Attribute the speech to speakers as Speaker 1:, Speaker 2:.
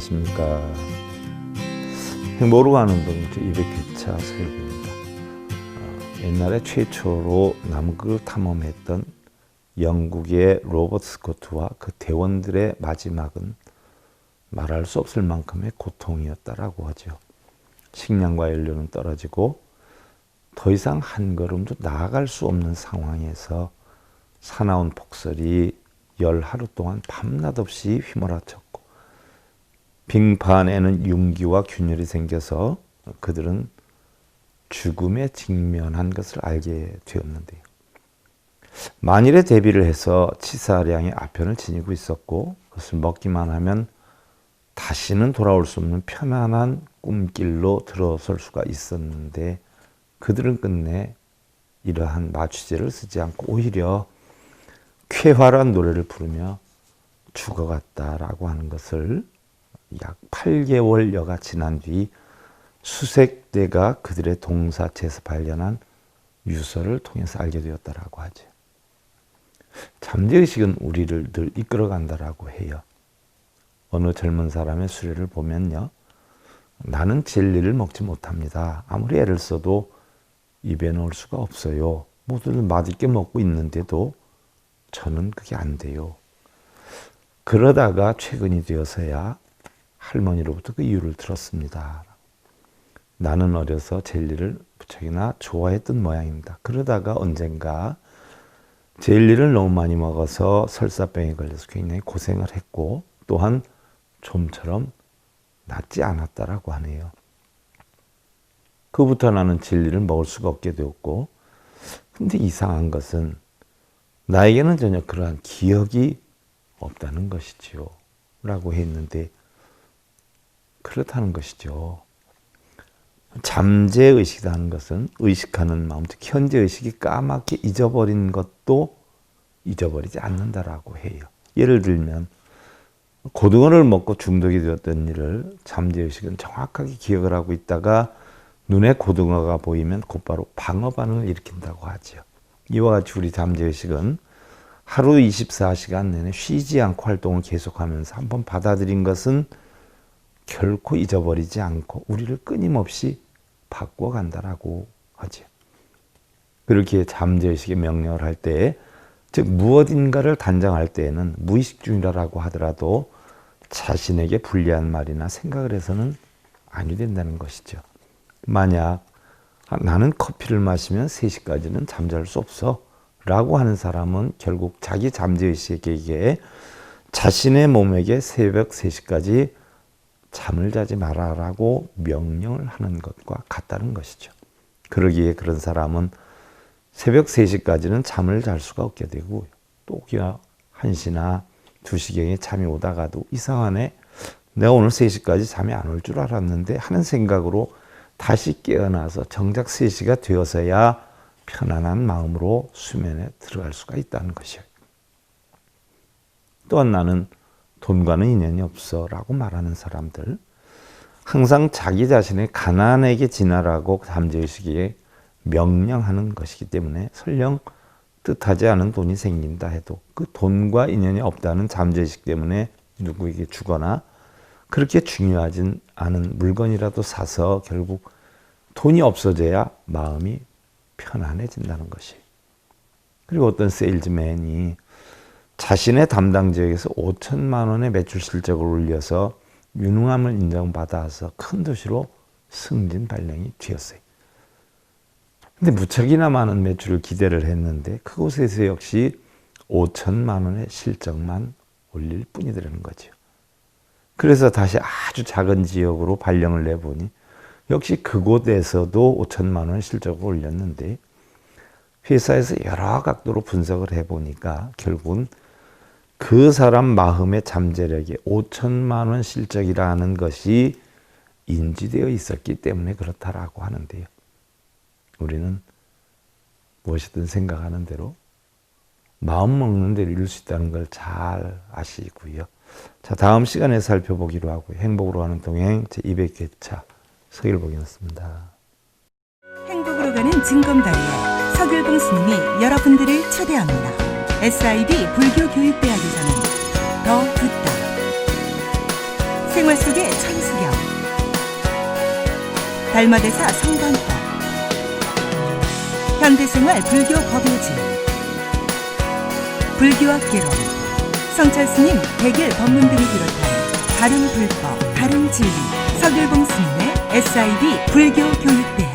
Speaker 1: 안녕하십니까. 행복으로 가는 동 200회차 서일구입니다. 옛날에 최초로 남극을 탐험했던 영국의 로버트 스코트와 그 대원들의 마지막은 말할 수 없을 만큼의 고통이었다라고 하죠. 식량과 연료는 떨어지고 더 이상 한 걸음도 나아갈 수 없는 상황에서 사나운 폭설이 열 하루 동안 밤낮 없이 휘몰아쳤고 빙판에는 융기와 균열이 생겨서 그들은 죽음에 직면한 것을 알게 되었는데요. 만일에 대비를 해서 치사량의 아편을 지니고 있었고 그것을 먹기만 하면 다시는 돌아올 수 없는 편안한 꿈길로 들어설 수가 있었는데 그들은 끝내 이러한 마취제를 쓰지 않고 오히려 쾌활한 노래를 부르며 죽어갔다라고 하는 것을 약 8개월여가 지난 뒤 수색대가 그들의 동사체에서 발견한 유서를 통해서 알게 되었다라고 하죠. 잠재의식은 우리를 늘 이끌어간다라고 해요. 어느 젊은 사람의 수레를 보면요. 나는 젤리를 먹지 못합니다. 아무리 애를 써도 입에 넣을 수가 없어요. 모두들 맛있게 먹고 있는데도 저는 그게 안 돼요. 그러다가 최근이 되어서야 할머니로부터 그 이유를 들었습니다. 나는 어려서 젤리를 무척이나 좋아했던 모양입니다. 그러다가 언젠가 젤리를 너무 많이 먹어서 설사병에 걸려서 굉장히 고생을 했고 또한 좀처럼 낫지 않았다라고 하네요. 그부터 나는 젤리를 먹을 수가 없게 되었고 근데 이상한 것은 나에게는 전혀 그러한 기억이 없다는 것이지요. 라고 했는데 그렇다는 것이죠. 잠재의식이라는 것은 의식하는 마음, 즉 현재의식이 까맣게 잊어버린 것도 잊어버리지 않는다라고 해요. 예를 들면 고등어를 먹고 중독이 되었던 일을 잠재의식은 정확하게 기억을 하고 있다가 눈에 고등어가 보이면 곧바로 방어 반응을 일으킨다고 하죠. 이와 같이 우리 잠재의식은 하루 24시간 내내 쉬지 않고 활동을 계속하면서 한번 받아들인 것은 결코 잊어버리지 않고 우리를 끊임없이 바꿔간다라고 하죠. 그렇게 잠재의식의 명령을 할 때, 즉 무엇인가를 단정할 때에는 무의식 중이라고 하더라도 자신에게 불리한 말이나 생각을 해서는 아니 된다는 것이죠. 만약 나는 커피를 마시면 3시까지는 잠잘 수 없어 라고 하는 사람은 결국 자기 잠재의식에게 자신의 몸에게 새벽 3시까지 잠을 자지 마라라고 명령을 하는 것과 같다는 것이죠. 그러기에 그런 사람은 새벽 3시까지는 잠을 잘 수가 없게 되고 또 1시나 2시경에 잠이 오다가도 이상하네. 내가 오늘 3시까지 잠이 안 올 줄 알았는데 하는 생각으로 다시 깨어나서 정작 3시가 되어서야 편안한 마음으로 수면에 들어갈 수가 있다는 것이에요. 또한 나는 돈과는 인연이 없어 라고 말하는 사람들, 항상 자기 자신의 가난에게 지나라고 잠재의식에 명령하는 것이기 때문에 설령 뜻하지 않은 돈이 생긴다 해도 그 돈과 인연이 없다는 잠재의식 때문에 누구에게 주거나 그렇게 중요하진 않은 물건이라도 사서 결국 돈이 없어져야 마음이 편안해진다는 것이. 그리고 어떤 세일즈맨이 자신의 담당 지역에서 5천만 원의 매출 실적을 올려서 유능함을 인정받아서 큰 도시로 승진 발령이 되었어요. 근데 무척이나 많은 매출을 기대를 했는데 그곳에서 역시 5천만 원의 실적만 올릴 뿐이라는 거죠. 그래서 다시 아주 작은 지역으로 발령을 내보니 역시 그곳에서도 5천만 원 실적을 올렸는데 회사에서 여러 각도로 분석을 해보니까 결국은 그 사람 마음의 잠재력에 5천만 원 실적이라는 것이 인지되어 있었기 때문에 그렇다라고 하는데요. 우리는 무엇이든 생각하는 대로 마음 먹는 대로 이룰 수 있다는 걸 잘 아시고요. 자, 다음 시간에 살펴보기로 하고요. 행복으로 가는 동행 제200회차 서일복이었습니다.
Speaker 2: 행복으로 가는 징검다리에 서길봉 스님이 여러분들을 초대합니다. SIB 불교교육대학에서는 더 듣다 생활 속의 천수경, 달마대사 성관법, 현대생활 불교 법요지, 불교학개론, 성찰스님 백일 법문 등을 비롯한 다른 불법, 다른 진리, 서길봉 스님의 SIB 불교 교육대